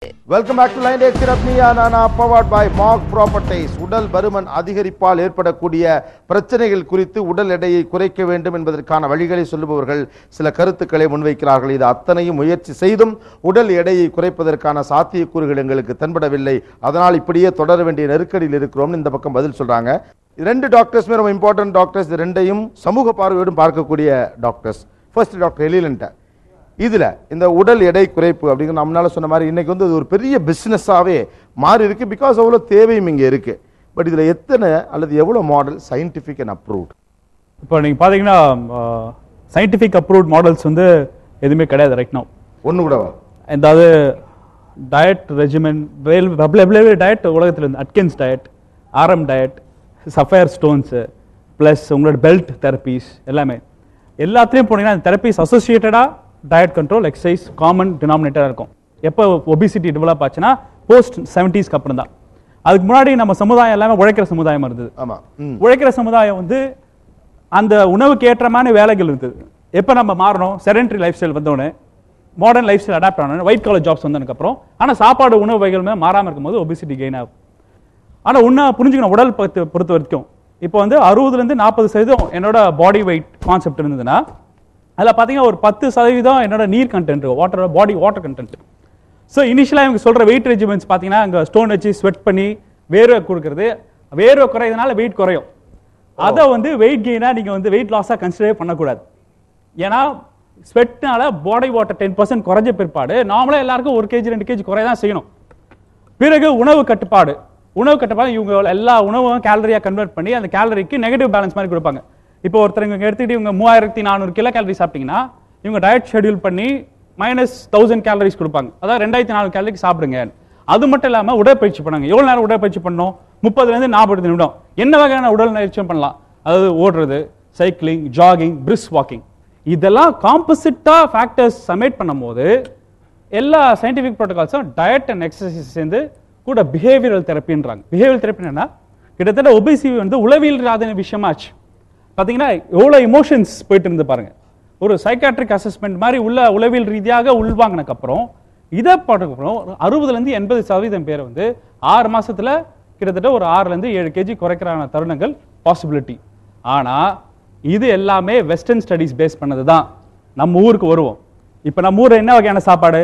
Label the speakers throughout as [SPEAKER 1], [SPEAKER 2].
[SPEAKER 1] Welcome back to line tag திரப்னியா நானா powered by mark properties. உடல் பருமன் அதிகரிப்பால் ஏற்படக்கூடிய பிரச்சனைகள் குறித்து உடல் எடையை குறைக்க வேண்டும் என்பதற்கான வழிகளை சொல்லுபவர்கள் சில கருத்துக்களை முன்வைக்கிறார்கள். இது அத்தனையும் முயற்சி செய்தும் உடல் எடையை குறைப்பதற்கான சாத்தியக்கூறுகள் எங்களுக்கு தென்படவில்லை, அதனால் இப்படியே தொடர வேண்டிய நெருக்கடியில் இருக்கிறோம். இந்த பக்கம் பதில் சொல்றாங்க. ரெண்டு டாக்டர்ஸ் ரொம்ப இம்பார்ட்டன்ட் டாக்டர்ஸ், ரெண்டையும் சமூக பார்வையோடும் பார்க்கக்கூடிய டாக்டர்ஸ். ஃபர்ஸ்ட் டாக்டர் எலிலன்ட்ட இதுல இந்த உடல் எடை குறைப்பு அப்படிங்கிற நம்மளால சொன்ன மாதிரி இன்னைக்கு வந்து ஒரு பெரிய பிசினஸாவே மாறி இருக்கு. பிகாஸ் அவ்வளவு தேவையும் இங்க இருக்கு. பட் இதுல எத்தனை அல்லது எவ்வளவு மாடல் சயின்டிபிக் அண்ட் அப்ரூவ்ட்?
[SPEAKER 2] இப்போ நீங்க பாத்தீங்கன்னா சயின்டிபிக் அப்ரூவ்ட் மாடல்ஸ் வந்து எதுவுமே கிடையாது ரைட் நவ்.
[SPEAKER 1] ஒன்னு கூட
[SPEAKER 2] அதாவது டயட் ரெஜிமென் டயட் உலகத்துல இருந்து Atkins diet, RM diet, sapphire stones plus உங்களோட பெல்ட் தெரப்பீஸ் எல்லாத்துலயும் போனீங்கன்னா தெரப்பீஸ் அசோசியேட்டடா டயட் கண்ட்ரோல் எக்ஸசைஸ் காமன் டினாமினேட்டரா இருக்கும். எப்போ ஒபிசிட்டி டெவலப் ஆச்சுன்னா போஸ்ட் 70s அப்புறம் தான். அதுக்கு முன்னாடி நம்ம சமுதாயம் எல்லாமே உழைக்கிற சமுதாயம் இருந்தது. உழைக்கிற சமுதாயம் வந்து அந்த உணவுக்கு ஏற்றமான வேலைகள் இருந்தது. எப்போ நம்ம மாறணும், செடென்டரி லைஃப் ஸ்டைல் வந்தோடனே மாடர்ன் லைஃப் ஸ்டைல் அடாப்ட் ஆனோம், ஒயிட் காலர் ஜாப்ஸ் வந்ததுக்கு அப்புறம் ஆனால் சாப்பாடு உணவு வகைகள் மாறாமல் இருக்கும்போது ஒபிசிட்டி கெயின் ஆகும். ஆனால் ஒன்றா புரிஞ்சுக்கணும், உடல் பொறுத்த வரைக்கும் இப்போ வந்து 60% 40% என்னோட பாடி வெயிட் கான்செப்ட் இருந்ததுன்னா அதில் பார்த்தீங்கன்னா ஒரு 10% என்னோட நீர் கண்டென்ட், வாட்டர் கண்டென்ட். ஸோ இனிஷியலாக இவங்க சொல்கிற வெயிட் ரெஜிமெண்ட்ஸ் பார்த்தீங்கன்னா அங்கே ஸ்டோன் வச்சு ஸ்வெட் பண்ணி வேர்வை கொடுக்கறது, வேர்வை குறையதுனால வெயிட் குறையும். அதை வந்து வெயிட் கெயினாக நீங்கள் வந்து வெயிட் லாஸாக கன்சிடர் பண்ணக்கூடாது. ஏன்னா ஸ்வெட்னால பாடி வாட்டர் 10% குறைஞ்ச பிற்பாடு நார்மலாக எல்லாருக்கும் 1 kg 2 kg குறைய தான் செய்யணும். பிறகு உணவு கட்டுப்பாடு இவங்க எல்லா உணவும் கேலரியாக கன்வெர்ட் பண்ணி அந்த கேலரிக்கு நெகட்டிவ் பேலன்ஸ் மாதிரி கொடுப்பாங்க. இப்போ ஒருத்தர் இவங்க எடுத்துக்கிட்டு இவங்க 3400 கிலோ கேலரி சாப்பிட்டீங்கன்னா இவங்க டயட் ஷெட்யூல் பண்ணி -1000 கேலரிஸ் கொடுப்பாங்க. அதாவது 2400 கேலரிக்கு சாப்பிடுங்க. அது மட்டும் இல்லாமல் உடற்பயிற்சி பண்ணாங்க. எவ்வளோ நேரம் உடற்பயிற்சி பண்ணணும்? 30 to 40 நிமிடம். என்ன வகையான உடற்பயிற்சி பண்ணலாம்? அதாவது ஓடுறது, சைக்கிளிங், ஜாகிங், பிரிஸ்க் வாக்கிங், இதெல்லாம் காம்போசிட்டா ஃபேக்டர்ஸ் சமேட் பண்ணும் போது எல்லா சயின்டிபிக் ப்ரோட்டோகால்ஸும் டயட் அண்ட் எக்ஸசைஸ் சேர்ந்து கூட பிஹேவியரல் தெரப்பின்றாங்க. பிஹேவியரல் தெரப்பி என்னன்னா கிட்டத்தட்ட ஒபிசிட்டி வந்து உளவியல் ராத விஷயமாச்சு. பார்த்தீங்கன்னா எவ்வளோ இமோஷன்ஸ் போயிட்டு இருந்து பாருங்க. ஒரு சைக்காட்ரிக் அசஸ்மெண்ட் மாதிரி உளவியல் ரீதியாக உள்வாங்கினக்கு அப்புறம் இதை போட்டதுக்கப்புறம் 60% 80% பேர் வந்து 6 மாசத்துல கிட்டத்தட்ட ஒரு 6 to 7 kg குறைக்கிறான தருணங்கள் பாசிபிலிட்டி. ஆனால் இது எல்லாமே வெஸ்டர்ன் ஸ்டடீஸ் பேஸ் பண்ணது தான். நம்ம ஊருக்கு வருவோம். இப்போ நம்ம ஊரில் என்ன வகையான சாப்பாடு?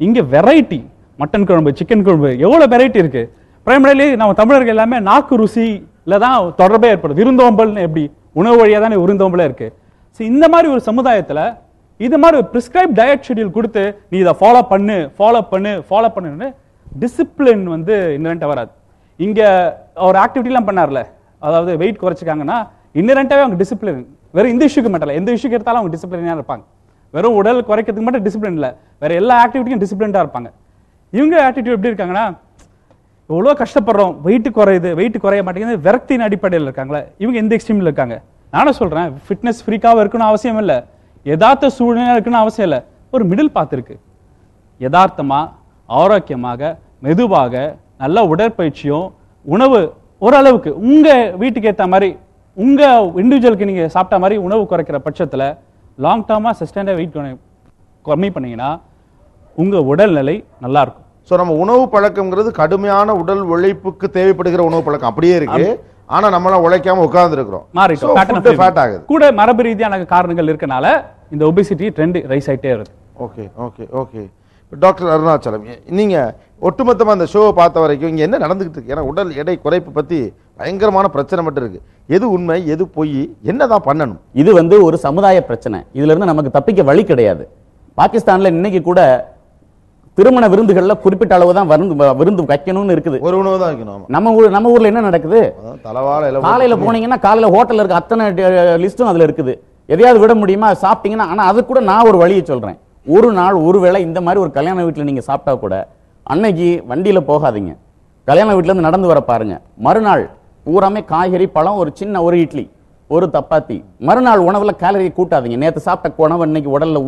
[SPEAKER 2] இங்கே வெரைட்டி, மட்டன் குழம்பு, சிக்கன் குழம்பு, எவ்வளோ வெரைட்டி இருக்கு. பிரைமரிலி நம்ம தமிழர்கள் எல்லாமே நாக்கு ருசியில தான் தொடர்பே ஏற்படும். விருந்தோம்பல்னு எப்படி உணவு வழியாக தானே விருந்தோம்பலே இருக்கு. ஸோ இந்த மாதிரி ஒரு சமுதாயத்தில் இது மாதிரி ஒரு பிரிஸ்கிரைப் டயட் ஷெட்யூல் கொடுத்து நீ இதை ஃபாலோ பண்ணுன்னு டிசிப்ளின் வந்து இன்னரண்ட்டாக வராது. இங்கே ஒரு ஆக்டிவிட்டிலாம் பண்ணார்ல, அதாவது வெயிட் குறைச்சிக்காங்கன்னா இன்னரண்ட்டாகவே அவங்க டிசிப்ளின் வெறும் இந்த இஷ்யூக்கு மட்டும் இல்லை, எந்த இஷ்யூக்கு எடுத்தாலும் அவங்க டிசிப்ளினாக இருப்பாங்க. வெறும் உடல் குறைக்கிறதுக்கு மட்டும் டிசிப்ளின் இல்லை, வேற எல்லா ஆக்டிவிட்டியும் டிசிப்ளின்டாக இருப்பாங்க. இவங்க ஆட்டிடியூட் எப்படி இருக்காங்கன்னா, எவ்வளோ கஷ்டப்படுறோம், வெயிட் குறைய மாட்டேங்குது, விரக்தியின் அடிப்படையில் இருக்காங்களே, இவங்க எந்த எக்ஸ்ட்ரீமில் இருக்காங்க? நானும் சொல்றேன், ஃபிட்னஸ் ஃப்ரீக்காக இருக்கணும் அவசியம் இல்லை, யதார்த்த சூழ்நிலை இருக்கணும் அவசியம் இல்லை. ஒரு மிடில் பாத் இருக்கு. யதார்த்தமா ஆரோக்கியமாக மெதுவாக நல்ல உடற்பயிற்சியும் உணவு ஓரளவுக்கு உங்க வீட்டுக்கு ஏற்ற மாதிரி உங்க இண்டிவிஜுவலுக்கு நீங்க சாப்பிட்ட மாதிரி உணவு குறைக்கிற பட்சத்தில் லாங் டேர்மா சஸ்டைன்டா வெயிட் கம்மி பண்ணீங்கன்னா உங்க உடல்நிலை நல்லா இருக்கும்.
[SPEAKER 1] ஸோ நம்ம உணவு பழக்கம்ங்கிறது கடுமையான உடல் உழைப்புக்கு தேவைப்படுகிற உணவு பழக்கம் அப்படியே இருக்கு. ஆனா நம்மளாம் உழைக்காம உட்கார்ந்து இருக்கிறோம்,
[SPEAKER 2] கூட மரபு ரீதியான காரணங்கள் இருக்கனால இந்த ஒபிசிட்டி ட்ரெண்ட் ரைஸ் ஆயிட்டே வருது.
[SPEAKER 1] Okay okay okay. Doctor Arunachalam, நீங்க ஒட்டுமொத்தமா அந்த ஷோவை பார்த்த வரைக்கும் இங்க என்ன நடந்துகிட்டு இருக்கு? ஏன்னா உடல் எடை குறைப்பு பத்தி பயங்கரமான பிரச்சனை மட்டும் இருக்கு. எது உண்மை, எது பொய், என்னதான் பண்ணணும்?
[SPEAKER 3] இது வந்து ஒரு சமுதாய பிரச்சனை. இதுல இருந்து நமக்கு தப்பிக்க வழி கிடையாது. பாகிஸ்தான்ல இன்னைக்கு கூட திருமண விருந்துகள்ல குறிப்பிட்ட அளவு தான் விருந்து வைக்கணும்னு இருக்குது.
[SPEAKER 1] ஒரு உணவு தான் வைக்கணும்.
[SPEAKER 3] நம்ம ஊர்ல என்ன நடக்குது? காலையில போனீங்கன்னா காலையில ஹோட்டல்ல இருக்க அத்தனை லிஸ்டும் அதுல இருக்குது. எதையாவது விட முடியுமா? சாப்பிட்டீங்கன்னா. ஆனா அது கூட நான் ஒரு வழியை சொல்றேன். ஒரு நாள் ஒருவேளை இந்த மாதிரி ஒரு கல்யாண வீட்டுல நீங்க சாப்பிட்டா கூட அன்னைக்கு வண்டியில போகாதீங்க, கல்யாண வீட்டுல இருந்து நடந்து வர பாருங்க. மறுநாள் பூராமே காய்கறி, பழம், ஒரு சின்ன ஒரு இட்லி, ஒரு சப்பாத்தி. மறுநாள் உணவுல கேலரி கூட்டாதீங்க. நேற்று சாப்பிட்ட உணவு இன்னைக்கு உடல்ல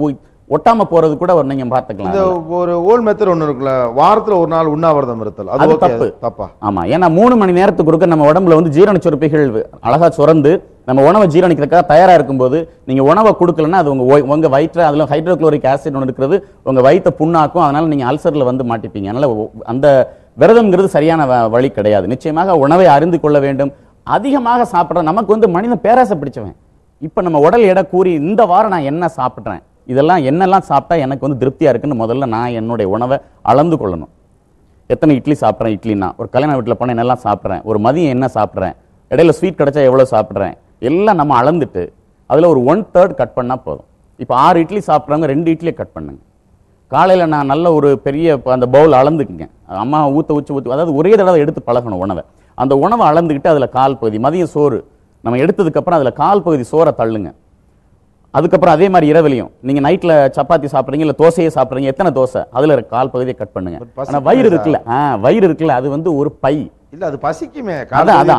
[SPEAKER 3] ஒட்டாம போறது கூட நீங்க பாத்துக்கலாம்.
[SPEAKER 1] இந்த ஒரு ஓல்ட் மெத்தட் ஒன்னு இருக்குல்ல, வாரத்துல ஒரு நாள் உண்ணாவிரதம் இருத்தல், அது தப்பா?
[SPEAKER 3] ஆமா, ஏன்னா 3 மணி நேரத்துக்கு ஒருக்க நம்ம உடம்புல வந்து ஜீரண சுரப்பிகள் அழகா சுரந்து நம்ம உணவை ஜீரணிக்கிறதுக்காக தயாரா இருக்கும்போது நீங்க உணவை கொடுக்கலன்னா அது உங்க வயிற்று அதுல ஹைட்ரோகுளோரிக் ஆசிட் ஒன்று இருக்கிறது உங்க வயிற்றை புண்ணாக்கும். அதனால நீங்க அல்சர்ல வந்து மாட்டிப்பீங்க. அதனால அந்த விரதம்ங்கிறது சரியான வழி கிடையாது. நிச்சயமாக உணவை அறிந்து கொள்ள வேண்டும். அதிகமாக சாப்பிட்ற நமக்கு வந்து மனிதன் பேராசை பிடிச்சவன். இப்ப நம்ம உடல் எடை கூறி இந்த வாரம் நான் என்ன சாப்பிட்றேன், இதெல்லாம் என்னெல்லாம் சாப்பிட்டா எனக்கு வந்து திருப்தியா இருக்குன்னு முதல்ல நான் என்னுடைய உணவை அளந்து கொள்ளணும். எத்தனை இட்லி சாப்பிட்றேன், இட்லினா ஒரு கல்யாண வீட்டில் போனால் என்னெல்லாம் சாப்பிட்றேன், ஒரு மதியம் என்ன சாப்பிட்றேன், இடையில ஸ்வீட் கிடைச்சா எவ்வளோ சாப்பிட்றேன், எல்லாம் நம்ம அளந்துட்டு அதில் ஒரு 1/3 கட் பண்ணால் போதும். இப்போ 6 இட்லி சாப்பிட்றவங்க 2 இட்லியை கட் பண்ணுங்க. காலையில் நான் நல்ல ஒரு பெரிய அந்த பவுல் அளந்துக்குங்க. அம்மா ஊற்றி அதாவது ஒரே தடவை எடுத்து பழகணும் உணவை. அந்த உணவை அளந்துக்கிட்டு அதில் கால் பகுதி மதியம் சோறு நம்ம எடுத்ததுக்கப்புறம் அதில் கால் பகுதி சோறை தள்ளுங்க. அதுக்கப்புறம் அதே மாதிரி இரவிலையும் நீங்க நைட்ல சப்பாத்தி சாப்பிட்றீங்க இல்ல தோசையே சாப்பிட்றீங்க, எத்தனை தோசை அதுல கால் பகுதியை கட் பண்ணுங்க. ஆனா வயிறு இருக்குல்ல அது வந்து ஒரு பை
[SPEAKER 1] இல்ல, அது பசிக்குமே.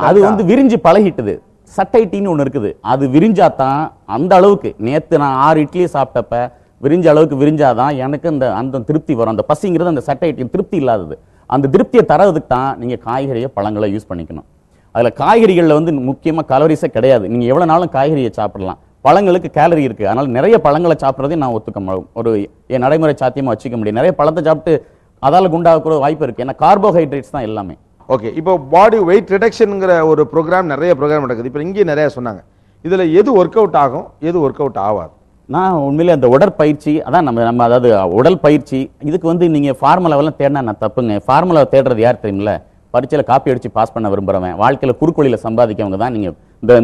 [SPEAKER 3] அது வந்து விரிஞ்சு பழகிட்டுது. சட்டைட்டின்னு ஒண்ணு இருக்குது, அது விரிஞ்சாதான் அந்த அளவுக்கு. நேத்து நான் 6 இட்லியை சாப்பிட்டப்ப விரிஞ்ச அளவுக்கு விரிஞ்சாதான் எனக்கு அந்த திருப்தி வரும். அந்த பசிங்கிறது அந்த சட்டைட்டின் திருப்தி இல்லாதது. அந்த திருப்தியை தரதுக்கு தான் நீங்க காய்கறியை பழங்களை யூஸ் பண்ணிக்கணும். அதுல காய்கறிகள்ல வந்து முக்கியமா கலோரிஸே கிடையாது. நீங்க எவ்வளவு நாளும் காய்கறியை சாப்பிடலாம். பழங்களுக்கு கேலரி இருக்கு. அதனால நிறைய பழங்களை சாப்பிட்றதே நான் ஒத்துக்க ஒரு என் நடைமுறை சாத்தியமா வச்சுக்க முடியும். நிறைய பழத்தை சாப்பிட்டு அதால குண்டாக வாய்ப்பு இருக்கு. ஏன்னா கார்போஹைட்ரேட்ஸ் தான் எல்லாமே.
[SPEAKER 1] ஓகே, இப்போ பாடி வெயிட் ரிடக்ஷன்ங்கிற ஒரு ப்ரோக்ராம் நிறைய ப்ரோக்ராம் நடக்குது. இப்போ இங்கே நிறைய சொன்னாங்க. இதுல எது ஒர்க் அவுட் ஆகும், எது ஒர்க் அவுட் ஆகாது?
[SPEAKER 3] நான் உண்மையிலே அந்த உடற்பயிற்சி அதான் நம்ம அதாவது உடல் பயிற்சி இதுக்கு வந்து நீங்க ஃபார்முலாவெல்லாம் தேடினா நான் தப்புங்க. ஃபார்முலா தேடுறது யார் தெரியுமில்ல? பரீட்சையில காப்பி அடிச்சு பாஸ் பண்ண விரும்புறவன், வாழ்க்கையில குறுக்கொழியில சம்பாதிக்கவங்க தான் நீங்க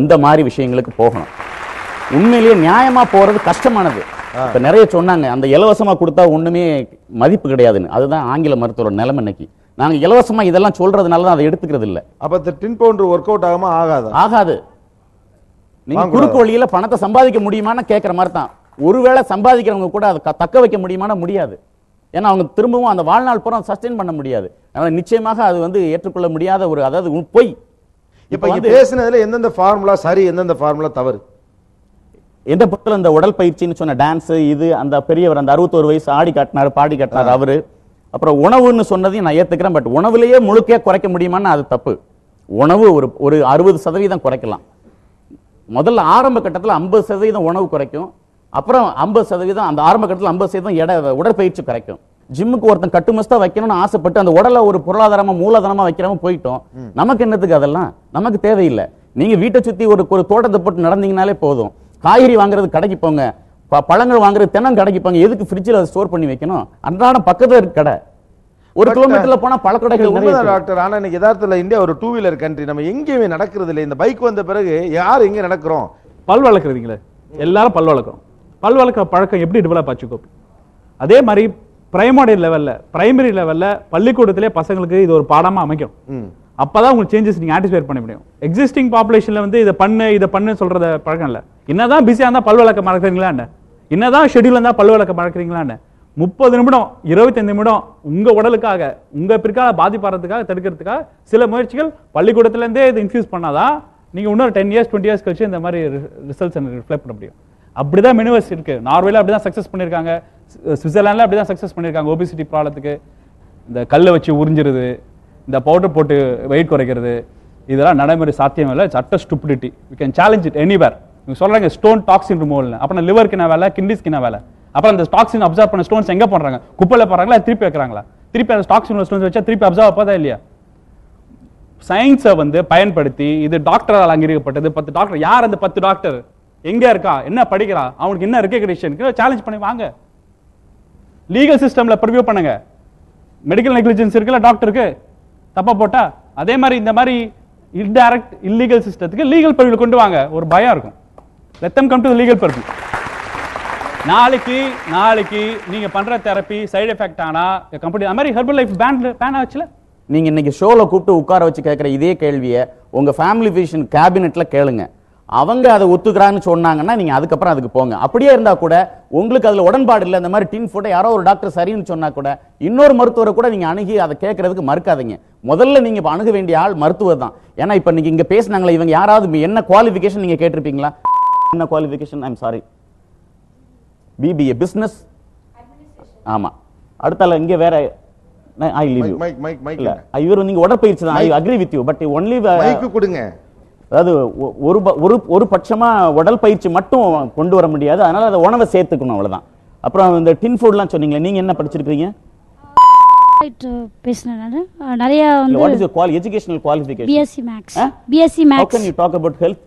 [SPEAKER 3] இந்த மாதிரி விஷயங்களுக்கு போகணும். உண்மையிலேயே நியாயமா போறது கஷ்டமானது. இப்ப நிறைய சொன்னாங்க அந்த இலவசமா கொடுத்தா ஒண்ணுமே மதிப்பு கிடையாதுன்னு. அதுதான் ஆங்கில மருத்துவரோட நிலைமை. இன்னைக்கு நாங்க இலவசமா இதெல்லாம் சொல்றதுனால தான் அதை எடுத்துக்கிறது இல்ல.
[SPEAKER 1] அப்ப இந்த டின் பவுண்டர் ஒர்க் அவுட் ஆகாம ஆகாது.
[SPEAKER 3] நீங்க குறுக்கு வழியில பணத்தை சம்பாதிக்க முடியுமான்னு கேட்கிற மாதிரி தான். ஒருவேளை சம்பாதிக்கிறவங்க கூட அதை தக்க வைக்க முடியுமானா முடியாது. ஏன்னா அவங்க திரும்பவும் அந்த வாழ்நாள் பூரா சஸ்டெயின் பண்ண முடியாது. அதனால நிச்சயமாக அது வந்து ஏற்றுக்கொள்ள முடியாத ஒரு அதாவது பொய்.
[SPEAKER 1] இப்ப பேசுனதுல எந்தெந்த ஃபார்முலா சரி, எந்தெந்த ஃபார்முலா தவறு?
[SPEAKER 3] எந்த பொறுத்தல இந்த உடல் பயிற்சின்னு சொன்ன டான்ஸ் இது அந்த பெரியவர் அந்த 61 வயசு ஆடி காட்டினார் பாடி காட்டினார் அவரு. அப்புறம் உணவுன்னு சொன்னதையும் நான் ஏத்துக்கிறேன். பட் உணவுலயே முழுக்க குறைக்க முடியுமான்னு அது தப்பு. உணவு ஒரு 60% குறைக்கலாம். முதல்ல ஆரம்ப கட்டத்தில் 50% உணவு குறைக்கும். அப்புறம் 50% அந்த ஆரம்ப கட்டத்தில் 50% உடற்பயிற்சி குறைக்கும். ஜிம்முக்கு ஒருத்தன் கட்டுமஸ்தா வைக்கணும்னு ஆசைப்பட்டு அந்த உடலை ஒரு பொருளாதாரமா மூலதனமா வைக்கிறவங்க போயிட்டோம். நமக்கு என்னத்துக்கு அதெல்லாம்? நமக்கு தேவையில்லை. நீங்க வீட்டை சுத்தி ஒரு தோட்டத்தை போட்டு நடந்தீங்கனாலே போதும். காய்கறி வாங்குறது கடைக்கு போங்க, பழங்கள் வாங்குறது தென்னம் கடைக்கு போங்க. எதுக்கு ஃப்ரிட்ஜில் ஸ்டோர் பண்ணி வைக்கணும்? அன்றாடம் பக்கத்துல இருக்க கடை. 1 கிலோமீட்டர்ல போனா பழக்கடைகள் நிறைய
[SPEAKER 1] டாக்டர். ஆனா இன்னைக்கு யதார்த்தத்தில் இந்தியா ஒரு 2 வீலர் கண்ட்ரி. நம்ம எங்கேயுமே நடக்கிறது இல்லை. இந்த பைக் வந்த பிறகு யார் எங்க நடக்கிறோம்?
[SPEAKER 2] பல் வளர்க்குறீங்களே, எல்லாரும் பல் வளர்க்கும். பல் வளர்க்க பழக்கம் எப்படி டெவலப் ஆச்சு கோபி? அதே மாதிரி பிரைமரி லெவல்ல பள்ளிக்கூடத்திலே பசங்களுக்கு இது ஒரு பாடமா அமைக்கும். அப்பதான் உங்களுக்கு சேஞ்சஸ் நீங்க ஆன்டிசிபேட் பண்ண முடியும். எக்ஸிஸ்டிங் பாப்புலேஷன்ல வந்து இதை பண்ணு சொல்றத பழக்கம் இல்ல. என்னதான் பிஸியா இருந்தா பல் வளர்க்க மறக்கிறீங்களா, என்னதான் ஷெட்யூல் இருந்தா பல் வளர்க்க மறக்கிறீங்களா, 30 நிமிடம் 25 நிமிடம் உங்க உடலுக்காக உங்க பிற்கால பாதிப்பாடுறதுக்காக தடுக்கிறதுக்காக சில முயற்சிகள் பள்ளிக்கூடத்துல இருந்தே இது இன்ஃபியூஸ் பண்ணாதான் நீங்க இன்னொரு 10 இயர்ஸ் 20 இயர்ஸ் கழிச்சு இந்த மாதிரி ரிசல்ட்ஸ் ரிஃப்ளெக்ட் பண்ண முடியும். அப்படிதான் மெனுவர்ஸ் இருக்கு. நார்வேல அப்படிதான் சக்சஸ் பண்ணிருக்காங்க, சுவிட்சர்லாந்துல அப்படிதான் சக்சஸ் பண்ணிருக்காங்க. ஒபிசிட்டி ப்ராப்ளத்துக்கு இந்த கல்லை வச்சு உறிஞ்சிருது, இந்த பவுடர் போட்டு வெயிட் குறைக்கிறது, இதெல்லாம் நடைமுறை சாத்தியம் இல்லை. சட்ட stupidity. We can challenge it anywhere. நீங்க சொல்றாங்க ஸ்டோன் டாக்ஸின் ரிமூவல், அப்புறம் லிவருக்கு என்ன வேலை, கிட்னிஸ்க்கு என்ன வேலை? அப்புறம் அந்த டாக்ஸின் அப்சர்வ் பண்ண ஸ்டோன்ஸ் எங்க பண்றாங்க? குப்பையில போறாங்களா, திருப்பி வைக்கிறாங்களா? திருப்பி அந்த டாக்ஸின் ஸ்டோன்ஸ் வச்சா திருப்பி அப்சர்வ் ஆகாதா இல்லையா? சயின்ஸை வந்து பயன்படுத்தி இது டாக்டரால் அங்கீகரிக்கப்பட்டது. 10 டாக்டர் யார்? அந்த 10 டாக்டர் எங்க இருக்கா, என்ன படிக்கிறா, அவனுக்கு என்ன ரெகக்னிஷன், சேலஞ்ச் பண்ணி வாங்க. லீகல் சிஸ்டம்ல ப்ரிவியூ பண்ணுங்க. மெடிக்கல் நெக்லிஜென்ஸ் இருக்குல்ல டாக்டருக்கு, தப்பா போட்டா அதே மாதிரி இந்த மாதிரி இன்டைரக்ட் இல்லீகல் சிஸ்டத்துக்கு லீகல் பர்வியூ கொண்டு வாங்க. ஒரு பயம் இருக்கும். let them come to the legal purview. நாளைக்கு நீங்க பண்ற தெரப்பி சைடு எஃபெக்ட் ஆனா கம்பெனி அந்த மாதிரி ஹெர்பல் லைஃப் பேன் ஆச்சுல.
[SPEAKER 3] நீங்க இன்னைக்கு ஷோல கூப்பிட்டு உட்கார வச்சு கேட்கிற இதே கேள்வியை உங்க ஃபேமிலி ஃபிசிஷியன் கேபினெட்ல கேளுங்க. அவங்க அதை ஒத்துக்கிறான்னு சொன்னாங்கன்னா நீங்க அதுக்கப்புறம் அதுக்கு போங்க. அப்படியே இருந்தா கூட உங்களுக்கு அதுல உடன்பாடு இல்லை, இந்த மாதிரி டின் ஃபுட்டை யாரோ ஒரு டாக்டர் சரின்னு சொன்னா கூட இன்னொரு மருத்துவரை கூட நீங்க அணுகி அதை கேட்கறதுக்கு மறுக்காதீங்க. முதல்ல நீங்க அணுக வேண்டிய ஆள் மருத்துவர் தான். ஏன்னா இப்ப நீங்க இங்க பேசினாங்களே இவங்க யாராவது என்ன குவாலிஃபிகேஷன் நீங்க கேட்டிருப்பீங்களா? என்ன qualification? I am sorry, BBA business. ஆமா, அடுத்தால இங்க வேற ஐ லீவ் யூ. இல்ல இவர் நீங்க உடற்பயிற்சி தான். I agree with you, but only
[SPEAKER 1] mic கொடுங்க.
[SPEAKER 3] அதாவது ஒரு பட்சமா உடல் பயிற்சி மட்டும் கொண்டு வர முடியாது. அதனால அதை உணவை சேர்த்துக்கணும், அவ்வளவுதான். அப்புறம் இந்த டின் ஃபுட்லாம் சொன்னீங்களே, நீங்க என்ன படிச்சிருக்கீங்க?
[SPEAKER 4] பேசுனேன் நிறைய
[SPEAKER 3] What is your educational qualification?
[SPEAKER 4] BSc Max. BSc Max.
[SPEAKER 3] How can you talk about health?